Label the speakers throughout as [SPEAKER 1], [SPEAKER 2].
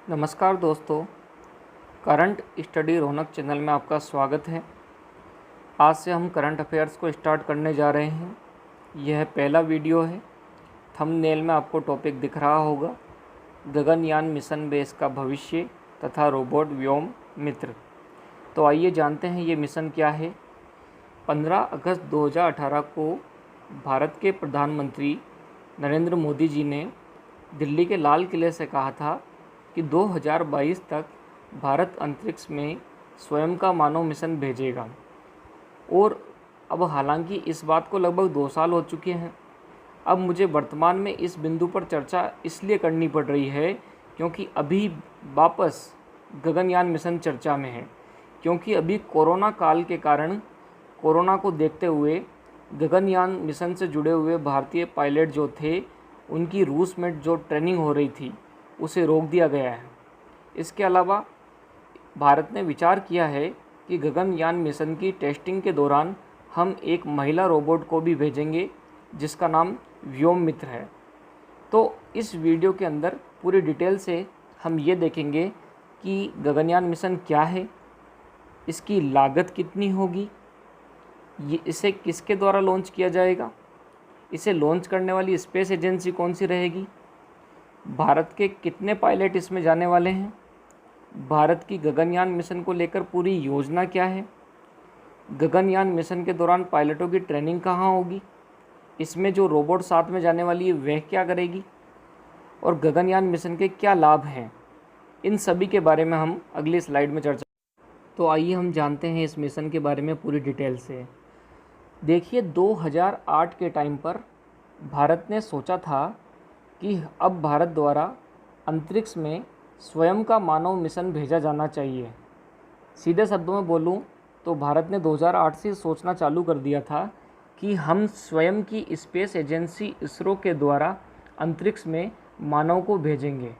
[SPEAKER 1] नमस्कार दोस्तों, current study रौनक channel में आपका स्वागत है। आज से हम करंट अफेयर्स को स्टार्ट करने जा रहे हैं। यह पहला वीडियो है। थंबनेल में आपको टॉपिक दिख रहा होगा, गगनयान मिशन बेस का भविष्य तथा रोबोट व्योम मित्र। तो आइए जानते हैं ये मिशन क्या है। 15 अगस्त 2018 को भारत के प्रधानमंत्री नरेंद्र मोदी जी ने दिल्ली के लाल किले से कहा था कि 2022 तक भारत अंतरिक्ष में स्वयं का मानव मिशन भेजेगा। और अब हालांकि इस बात को लगभग 2 साल हो चुके हैं। अब मुझे वर्तमान में इस बिंदु पर चर्चा इसलिए करनी पड़ रही है क्योंकि अभी वापस गगनयान मिशन चर्चा में है, क्योंकि अभी कोरोना काल के कारण कोरोना को देखते हुए गगनयान मिशन से जुड़े हुए भारतीय पायलट जो थे, उनकी रूस में जो ट्रेनिंग हो रही थी उसे रोक दिया गया है। इसके अलावा भारत ने विचार किया है कि गगनयान मिशन की टेस्टिंग के दौरान हम एक महिला रोबोट को भी भेजेंगे जिसका नाम व्योम मित्र है। तो इस वीडियो के अंदर पूरी डिटेल से हम ये देखेंगे कि गगनयान मिशन क्या है, इसकी लागत कितनी होगी, इसे किसके द्वारा लॉन्च किया जाएगा, इसे लॉन्च करने वाली स्पेस एजेंसी कौन सी रहेगी, भारत के कितने पायलट इसमें जाने वाले हैं, भारत की गगनयान मिशन को लेकर पूरी योजना क्या है, गगनयान मिशन के दौरान पायलटों की ट्रेनिंग कहाँ होगी, इसमें जो रोबोट साथ में जाने वाली है वह क्या करेगी, और गगनयान मिशन के क्या लाभ हैं, इन सभी के बारे में हम अगली स्लाइड में चर्चा। तो आइए हम जानते हैं इस मिशन के बारे में पूरी डिटेल से। देखिए, 2008 के टाइम पर भारत ने सोचा था कि अब भारत द्वारा अंतरिक्ष में स्वयं का मानव मिशन भेजा जाना चाहिए। सीधे शब्दों में बोलूं तो भारत ने 2008 से सोचना चालू कर दिया था कि हम स्वयं की स्पेस एजेंसी इसरो के द्वारा अंतरिक्ष में मानव को भेजेंगे।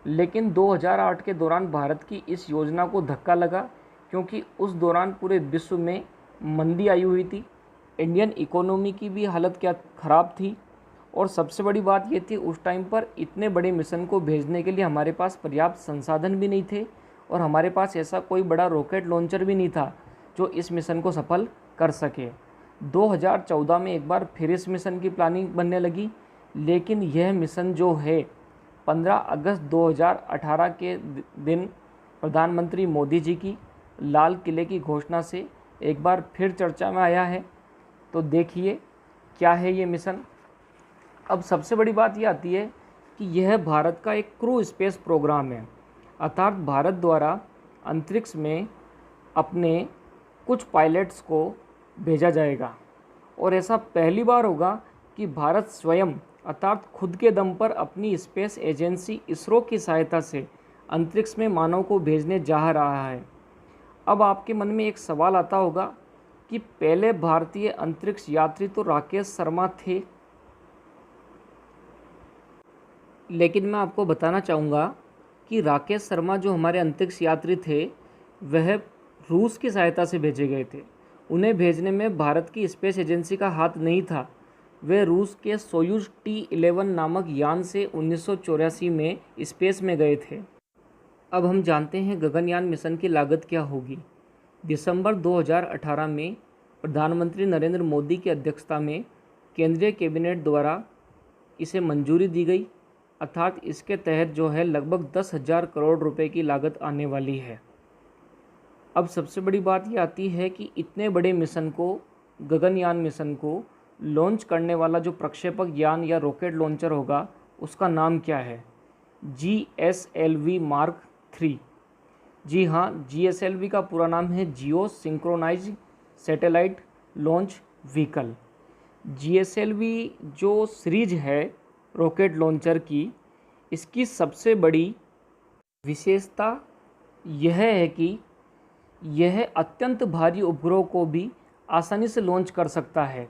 [SPEAKER 1] लेकिन 2008 के दौरान भारत की इस योजना को धक्का लगा, क्योंकि उस दौरान पूरे विश्व में मंदी आई हुई थी। इंडियन इकोनॉमी की भी हालत क्या ख़राब थी, और सबसे बड़ी बात ये थी उस टाइम पर इतने बड़े मिशन को भेजने के लिए हमारे पास पर्याप्त संसाधन भी नहीं थे, और हमारे पास ऐसा कोई बड़ा रॉकेट लॉन्चर भी नहीं था जो इस मिशन को सफल कर सके। 2014 में एक बार फिर इस मिशन की प्लानिंग बनने लगी, लेकिन यह मिशन जो है 15 अगस्त 2018 के दिन प्रधानमंत्री मोदी जी की लाल किले की घोषणा से एक बार फिर चर्चा में आया है। तो देखिए क्या है ये मिशन। अब सबसे बड़ी बात ये आती है कि यह भारत का एक क्रू स्पेस प्रोग्राम है, अर्थात भारत द्वारा अंतरिक्ष में अपने कुछ पायलट्स को भेजा जाएगा। और ऐसा पहली बार होगा कि भारत स्वयं अर्थात खुद के दम पर अपनी स्पेस एजेंसी इसरो की सहायता से अंतरिक्ष में मानव को भेजने जा रहा है। अब आपके मन में एक सवाल आता होगा कि पहले भारतीय अंतरिक्ष यात्री तो राकेश शर्मा थे, लेकिन मैं आपको बताना चाहूँगा कि राकेश शर्मा जो हमारे अंतरिक्ष यात्री थे वह रूस की सहायता से भेजे गए थे। उन्हें भेजने में भारत की स्पेस एजेंसी का हाथ नहीं था। वे रूस के सोयूज T11 नामक यान से 1984 में स्पेस में गए थे। अब हम जानते हैं गगनयान मिशन की लागत क्या होगी। दिसंबर 2018 में प्रधानमंत्री नरेंद्र मोदी की अध्यक्षता में केंद्रीय कैबिनेट द्वारा इसे मंजूरी दी गई, अर्थात इसके तहत जो है लगभग 10,000 करोड़ रुपए की लागत आने वाली है। अब सबसे बड़ी बात ये आती है कि इतने बड़े मिशन को, गगनयान मिशन को लॉन्च करने वाला जो प्रक्षेपक यान या रॉकेट लॉन्चर होगा उसका नाम क्या है? GSLV mark 3। जी हाँ, GSLV का पूरा नाम है geo synchronize satellite launch vehicle. GSLV जो सीरीज है रॉकेट लॉन्चर की, इसकी सबसे बड़ी विशेषता यह है कि यह अत्यंत भारी उपग्रह को भी आसानी से लॉन्च कर सकता है।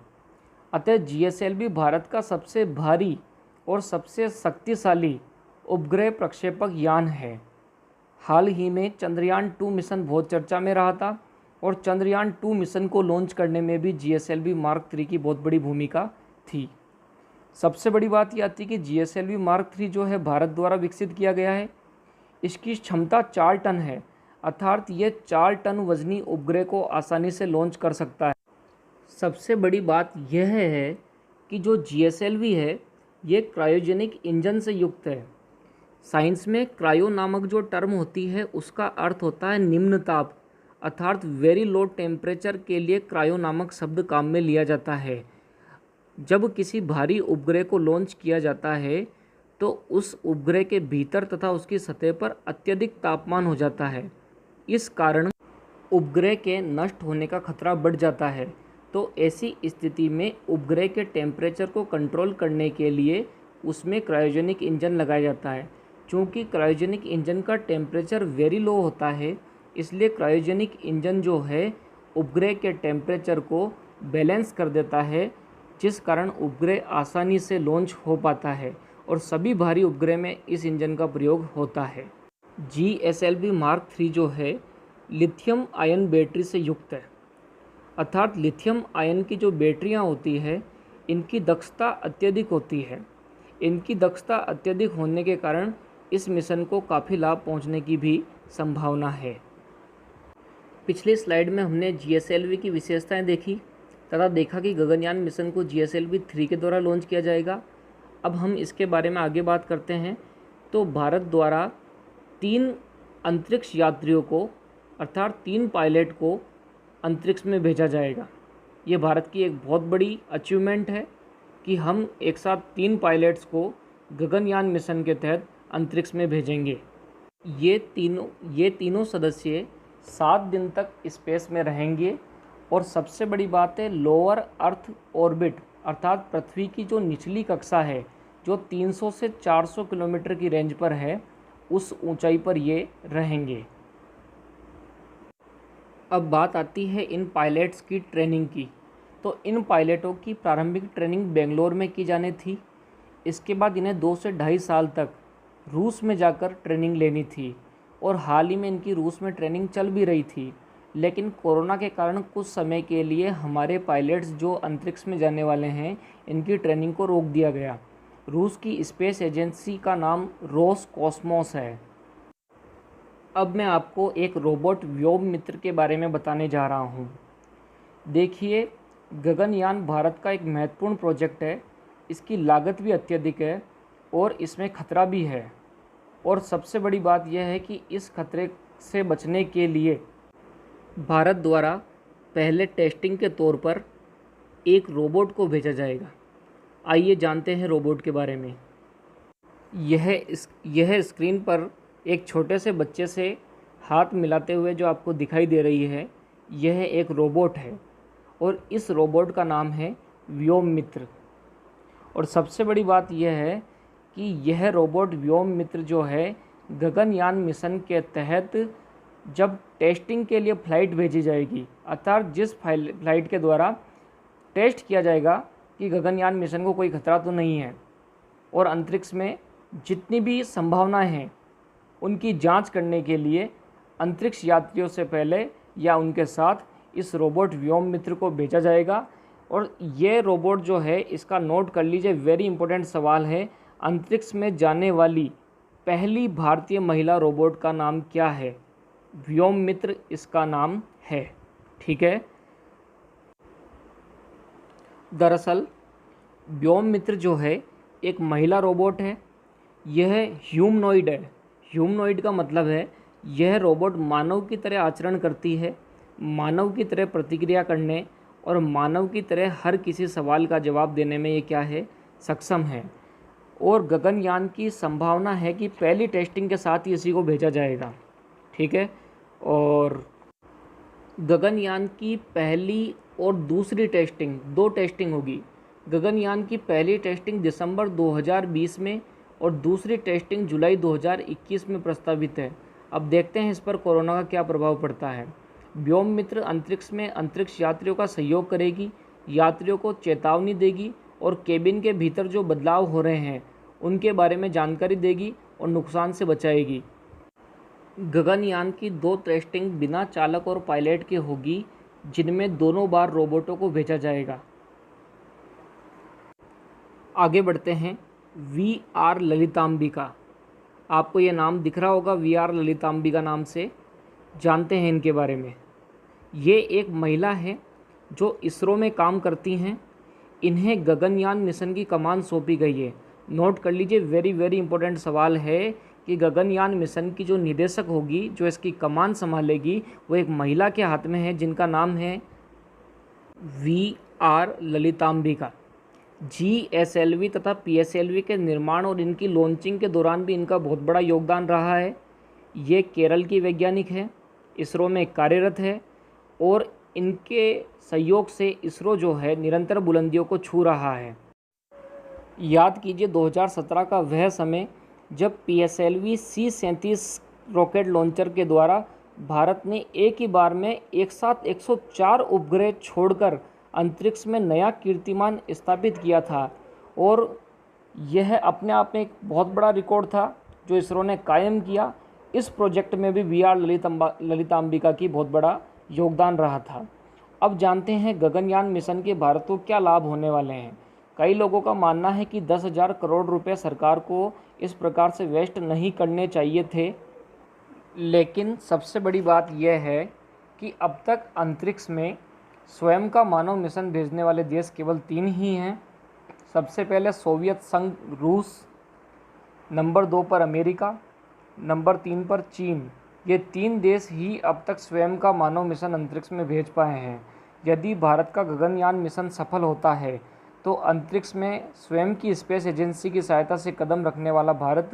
[SPEAKER 1] अतः GSLV भारत का सबसे भारी और सबसे शक्तिशाली उपग्रह प्रक्षेपक यान है। हाल ही में चंद्रयान 2 मिशन बहुत चर्चा में रहा था, और चंद्रयान 2 मिशन को लॉन्च करने में भी GSLV मार्क 3 की बहुत बड़ी भूमिका थी। सबसे बड़ी बात यह आती है कि GSLV मार्क 3 जो है भारत द्वारा विकसित किया गया है। इसकी क्षमता 4 टन है, अर्थात ये 4 टन वजनी उपग्रह को आसानी से लॉन्च कर सकता है। सबसे बड़ी बात यह है कि जो GSLV है ये क्रायोजेनिक इंजन से युक्त है। साइंस में क्रायो नामक जो टर्म होती है उसका अर्थ होता है निम्न ताप, अर्थात वेरी लो टेम्परेचर के लिए क्रायो नामक शब्द काम में लिया जाता है। जब किसी भारी उपग्रह को लॉन्च किया जाता है तो उस उपग्रह के भीतर तथा उसकी सतह पर अत्यधिक तापमान हो जाता है। इस कारण उपग्रह के नष्ट होने का खतरा बढ़ जाता है। तो ऐसी स्थिति में उपग्रह के टेम्परेचर को कंट्रोल करने के लिए उसमें क्रायोजेनिक इंजन लगाया जाता है। चूँकि क्रायोजेनिक इंजन का टेम्परेचर वेरी लो होता है, इसलिए क्रायोजेनिक इंजन जो है उपग्रह के टेम्परेचर को बैलेंस कर देता है, जिस कारण उपग्रह आसानी से लॉन्च हो पाता है और सभी भारी उपग्रह में इस इंजन का प्रयोग होता है। GSLV मार्क 3 जो है लिथियम आयन बैटरी से युक्त है, अर्थात लिथियम आयन की जो बैटरियां होती है इनकी दक्षता अत्यधिक होती है। इनकी दक्षता अत्यधिक होने के कारण इस मिशन को काफ़ी लाभ पहुंचने की भी संभावना है। पिछली स्लाइड में हमने GSLV की विशेषताएं देखी तथा देखा कि गगनयान मिशन को GSLV 3 के द्वारा लॉन्च किया जाएगा। अब हम इसके बारे में आगे बात करते हैं। तो भारत द्वारा 3 अंतरिक्ष यात्रियों को अर्थात 3 पायलट को अंतरिक्ष में भेजा जाएगा। ये भारत की एक बहुत बड़ी अचीवमेंट है कि हम एक साथ 3 पायलट्स को गगनयान मिशन के तहत अंतरिक्ष में भेजेंगे। ये तीनों सदस्य 7 दिन तक स्पेस में रहेंगे और सबसे बड़ी बात है लोअर अर्थ ऑर्बिट अर्थात पृथ्वी की जो निचली कक्षा है जो 300 से 400 किलोमीटर की रेंज पर है, उस ऊंचाई पर ये रहेंगे। अब बात आती है इन पायलट्स की ट्रेनिंग की। तो इन पायलटों की प्रारंभिक ट्रेनिंग बेंगलोर में की जानी थी। इसके बाद इन्हें 2 से 2.5 साल तक रूस में जाकर ट्रेनिंग लेनी थी और हाल ही में इनकी रूस में ट्रेनिंग चल भी रही थी, लेकिन कोरोना के कारण कुछ समय के लिए हमारे पायलट्स जो अंतरिक्ष में जाने वाले हैं इनकी ट्रेनिंग को रोक दिया गया। रूस की स्पेस एजेंसी का नाम रोसकॉस्मोस है। अब मैं आपको एक रोबोट व्योममित्र के बारे में बताने जा रहा हूँ। देखिए, गगनयान भारत का एक महत्वपूर्ण प्रोजेक्ट है। इसकी लागत भी अत्यधिक है और इसमें खतरा भी है। और सबसे बड़ी बात यह है कि इस खतरे से बचने के लिए भारत द्वारा पहले टेस्टिंग के तौर पर एक रोबोट को भेजा जाएगा। आइए जानते हैं रोबोट के बारे में। यह स्क्रीन पर एक छोटे से बच्चे से हाथ मिलाते हुए जो आपको दिखाई दे रही है, यह एक रोबोट है और इस रोबोट का नाम है व्योममित्र। और सबसे बड़ी बात यह है कि यह रोबोट व्योममित्र जो है गगनयान मिशन के तहत जब टेस्टिंग के लिए फ़्लाइट भेजी जाएगी, अर्थात जिस फ्लाइट के द्वारा टेस्ट किया जाएगा कि गगनयान मिशन को कोई खतरा तो नहीं है और अंतरिक्ष में जितनी भी संभावनाएं हैं उनकी जांच करने के लिए अंतरिक्ष यात्रियों से पहले या उनके साथ इस रोबोट व्योममित्र को भेजा जाएगा। और ये रोबोट जो है, इसका नोट कर लीजिए, वेरी इंपॉर्टेंट सवाल है, अंतरिक्ष में जाने वाली पहली भारतीय महिला रोबोट का नाम क्या है? व्योममित्र इसका नाम है। ठीक है। दरअसल व्योममित्र जो है एक महिला रोबोट है। यह ह्यूमनॉइड है। ह्यूमनॉइड का मतलब है यह रोबोट मानव की तरह आचरण करती है, मानव की तरह प्रतिक्रिया करने और मानव की तरह हर किसी सवाल का जवाब देने में ये क्या है, सक्षम है। और गगनयान की संभावना है कि पहली टेस्टिंग के साथ ही इसी को भेजा जाएगा। ठीक है। और गगनयान की पहली और दूसरी टेस्टिंग, 2 टेस्टिंग होगी। गगनयान की पहली टेस्टिंग दिसंबर 2020 में और दूसरी टेस्टिंग जुलाई 2021 में प्रस्तावित है। अब देखते हैं इस पर कोरोना का क्या प्रभाव पड़ता है। व्योममित्र अंतरिक्ष में अंतरिक्ष यात्रियों का सहयोग करेगी, यात्रियों को चेतावनी देगी और केबिन के भीतर जो बदलाव हो रहे हैं उनके बारे में जानकारी देगी और नुकसान से बचाएगी। गगनयान की 2 टेस्टिंग बिना चालक और पायलट की होगी, जिनमें दोनों बार रोबोटों को भेजा जाएगा। आगे बढ़ते हैं। VR ललितांबिका आपको ये नाम दिख रहा होगा VR ललितांबिका नाम से। जानते हैं इनके बारे में। ये एक महिला है जो इसरो में काम करती हैं। इन्हें गगनयान मिशन की कमान सौंपी गई है। नोट कर लीजिए, वेरी वेरी इंपॉर्टेंट सवाल है कि गगनयान मिशन की जो निदेशक होगी, जो इसकी कमान संभालेगी, वो एक महिला के हाथ में है जिनका नाम है VR ललितांबिका। GSLV तथा PSLV के निर्माण और इनकी लॉन्चिंग के दौरान भी इनका बहुत बड़ा योगदान रहा है। ये केरल की वैज्ञानिक है, इसरो में कार्यरत है और इनके सहयोग से इसरो जो है निरंतर बुलंदियों को छू रहा है। याद कीजिए 2017 का वह समय जब PSLV C-37 रॉकेट लॉन्चर के द्वारा भारत ने एक ही बार में एक साथ 104 उपग्रह छोड़कर अंतरिक्ष में नया कीर्तिमान स्थापित किया था और यह अपने आप में एक बहुत बड़ा रिकॉर्ड था जो इसरो ने कायम किया। इस प्रोजेक्ट में भी VR ललितांबिका की बहुत बड़ा योगदान रहा था। अब जानते हैं गगनयान मिशन के भारत को क्या लाभ होने वाले हैं। कई लोगों का मानना है कि 10,000 करोड़ रुपए सरकार को इस प्रकार से वेस्ट नहीं करने चाहिए थे, लेकिन सबसे बड़ी बात यह है कि अब तक अंतरिक्ष में स्वयं का मानव मिशन भेजने वाले देश केवल 3 ही हैं। सबसे पहले सोवियत संघ रूस, नंबर 2 पर अमेरिका, नंबर 3 पर चीन। ये 3 देश ही अब तक स्वयं का मानव मिशन अंतरिक्ष में भेज पाए हैं। यदि भारत का गगनयान मिशन सफल होता है तो अंतरिक्ष में स्वयं की स्पेस एजेंसी की सहायता से कदम रखने वाला भारत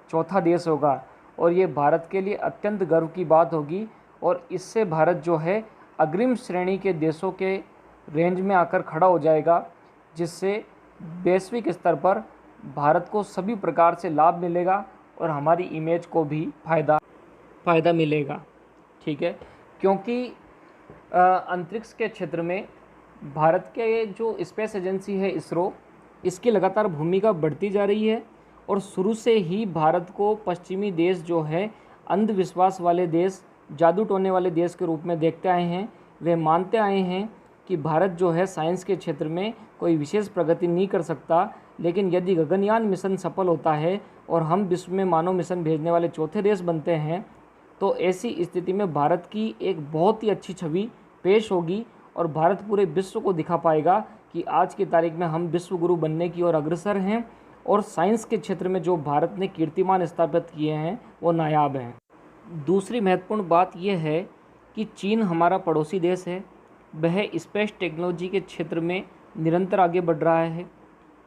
[SPEAKER 1] चौथा देश होगा और ये भारत के लिए अत्यंत गर्व की बात होगी और इससे भारत जो है अग्रिम श्रेणी के देशों के रेंज में आकर खड़ा हो जाएगा, जिससे वैश्विक स्तर पर भारत को सभी प्रकार से लाभ मिलेगा और हमारी इमेज को भी फ़ायदा मिलेगा। ठीक है, क्योंकि अंतरिक्ष के क्षेत्र में भारत के जो स्पेस एजेंसी है इसरो, इसकी लगातार भूमिका बढ़ती जा रही है और शुरू से ही भारत को पश्चिमी देश जो है अंधविश्वास वाले देश, जादू टोने वाले देश के रूप में देखते आए हैं। वे मानते आए हैं कि भारत जो है साइंस के क्षेत्र में कोई विशेष प्रगति नहीं कर सकता, लेकिन यदि गगनयान मिशन सफल होता है और हम विश्व में मानव मिशन भेजने वाले चौथे देश बनते हैं तो ऐसी स्थिति में भारत की एक बहुत ही अच्छी छवि पेश होगी और भारत पूरे विश्व को दिखा पाएगा कि आज की तारीख में हम विश्व गुरु बनने की ओर अग्रसर हैं और साइंस के क्षेत्र में जो भारत ने कीर्तिमान स्थापित किए हैं वो नायाब हैं। दूसरी महत्वपूर्ण बात यह है कि चीन हमारा पड़ोसी देश है। वह स्पेस टेक्नोलॉजी के क्षेत्र में निरंतर आगे बढ़ रहा है।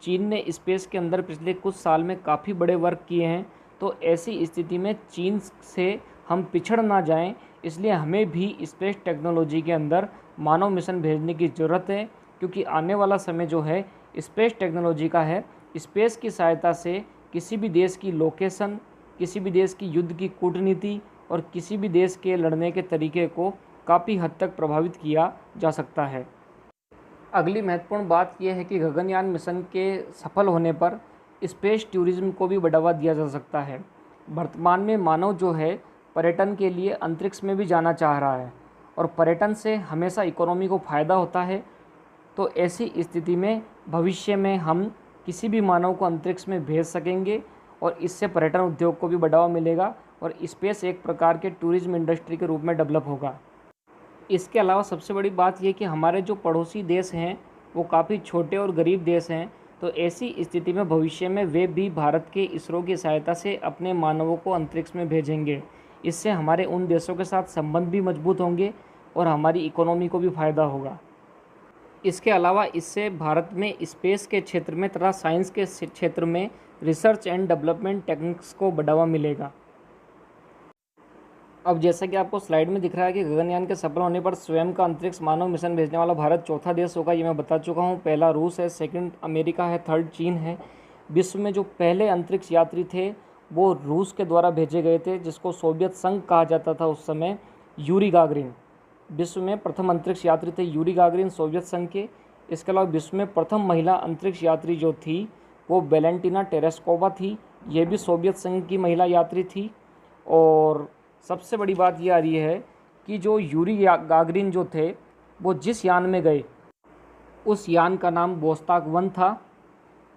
[SPEAKER 1] चीन ने स्पेस के अंदर पिछले कुछ साल में काफ़ी बड़े वर्क किए हैं, तो ऐसी स्थिति में चीन से हम पिछड़ ना जाएं, इसलिए हमें भी स्पेस टेक्नोलॉजी के अंदर मानव मिशन भेजने की ज़रूरत है, क्योंकि आने वाला समय जो है स्पेस टेक्नोलॉजी का है। स्पेस की सहायता से किसी भी देश की लोकेशन, किसी भी देश की युद्ध की कूटनीति और किसी भी देश के लड़ने के तरीके को काफ़ी हद तक प्रभावित किया जा सकता है। अगली महत्वपूर्ण बात यह है कि गगनयान मिशन के सफल होने पर स्पेस टूरिज्म को भी बढ़ावा दिया जा सकता है। वर्तमान में मानव जो है पर्यटन के लिए अंतरिक्ष में भी जाना चाह रहा है और पर्यटन से हमेशा इकोनॉमी को फ़ायदा होता है। तो ऐसी स्थिति में भविष्य में हम किसी भी मानव को अंतरिक्ष में भेज सकेंगे और इससे पर्यटन उद्योग को भी बढ़ावा मिलेगा और स्पेस एक प्रकार के टूरिज्म इंडस्ट्री के रूप में डेवलप होगा। इसके अलावा सबसे बड़ी बात यह कि हमारे जो पड़ोसी देश हैं वो काफ़ी छोटे और गरीब देश हैं, तो ऐसी स्थिति में भविष्य में वे भी भारत के इसरो की सहायता से अपने मानवों को अंतरिक्ष में भेजेंगे। इससे हमारे उन देशों के साथ संबंध भी मजबूत होंगे और हमारी इकोनॉमी को भी फ़ायदा होगा। इसके अलावा इससे भारत में स्पेस के क्षेत्र में तथा साइंस के क्षेत्र में रिसर्च एंड डेवलपमेंट टेक्निक्स को बढ़ावा मिलेगा। अब जैसा कि आपको स्लाइड में दिख रहा है कि गगनयान के सफल होने पर स्वयं का अंतरिक्ष मानव मिशन भेजने वाला भारत चौथा देश होगा, ये मैं बता चुका हूँ। पहला रूस है, सेकंड अमेरिका है, थर्ड चीन है। विश्व में जो पहले अंतरिक्ष यात्री थे वो रूस के द्वारा भेजे गए थे, जिसको सोवियत संघ कहा जाता था उस समय। यूरी गागरिन विश्व में प्रथम अंतरिक्ष यात्री थे, यूरी गागरिन सोवियत संघ के। इसके अलावा विश्व में प्रथम महिला अंतरिक्ष यात्री जो थी वो वेलेंटिना टेरेस्कोवा थी, ये भी सोवियत संघ की महिला यात्री थी। और सबसे बड़ी बात ये आ रही है कि जो यूरी गागरिन जो थे वो जिस यान में गए उस यान का नाम वोस्ताक 1 था।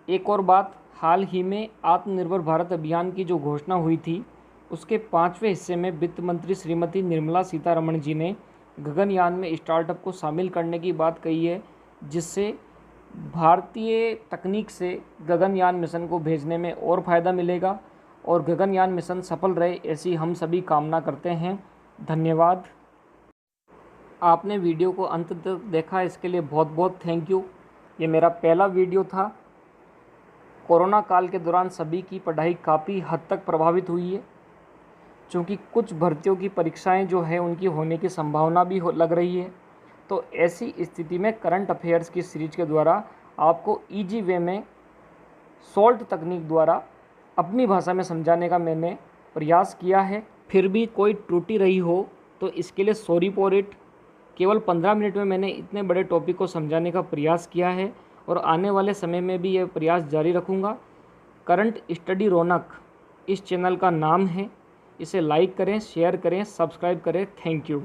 [SPEAKER 1] एक और बात, हाल ही में आत्मनिर्भर भारत अभियान की जो घोषणा हुई थी उसके 5वें हिस्से में वित्त मंत्री श्रीमती निर्मला सीतारमण जी ने गगनयान में स्टार्टअप को शामिल करने की बात कही है, जिससे भारतीय तकनीक से गगनयान मिशन को भेजने में और फ़ायदा मिलेगा और गगनयान मिशन सफल रहे ऐसी हम सभी कामना करते हैं। धन्यवाद। आपने वीडियो को अंत तक देखा, इसके लिए बहुत बहुत थैंक यू। ये मेरा पहला वीडियो था। कोरोना काल के दौरान सभी की पढ़ाई काफ़ी हद तक प्रभावित हुई है, क्योंकि कुछ भर्तियों की परीक्षाएं जो है उनकी होने की संभावना भी लग रही है। तो ऐसी स्थिति में करंट अफेयर्स की सीरीज के द्वारा आपको इजी वे में सॉल्ट तकनीक द्वारा अपनी भाषा में समझाने का मैंने प्रयास किया है। फिर भी कोई त्रुटि रही हो तो इसके लिए सॉरी फॉर इट। केवल 15 मिनट में मैंने इतने बड़े टॉपिक को समझाने का प्रयास किया है और आने वाले समय में भी यह प्रयास जारी रखूँगा। करंट स्टडी रौनक इस चैनल का नाम है। इसे लाइक करें, शेयर करें, सब्सक्राइब करें। Thank you.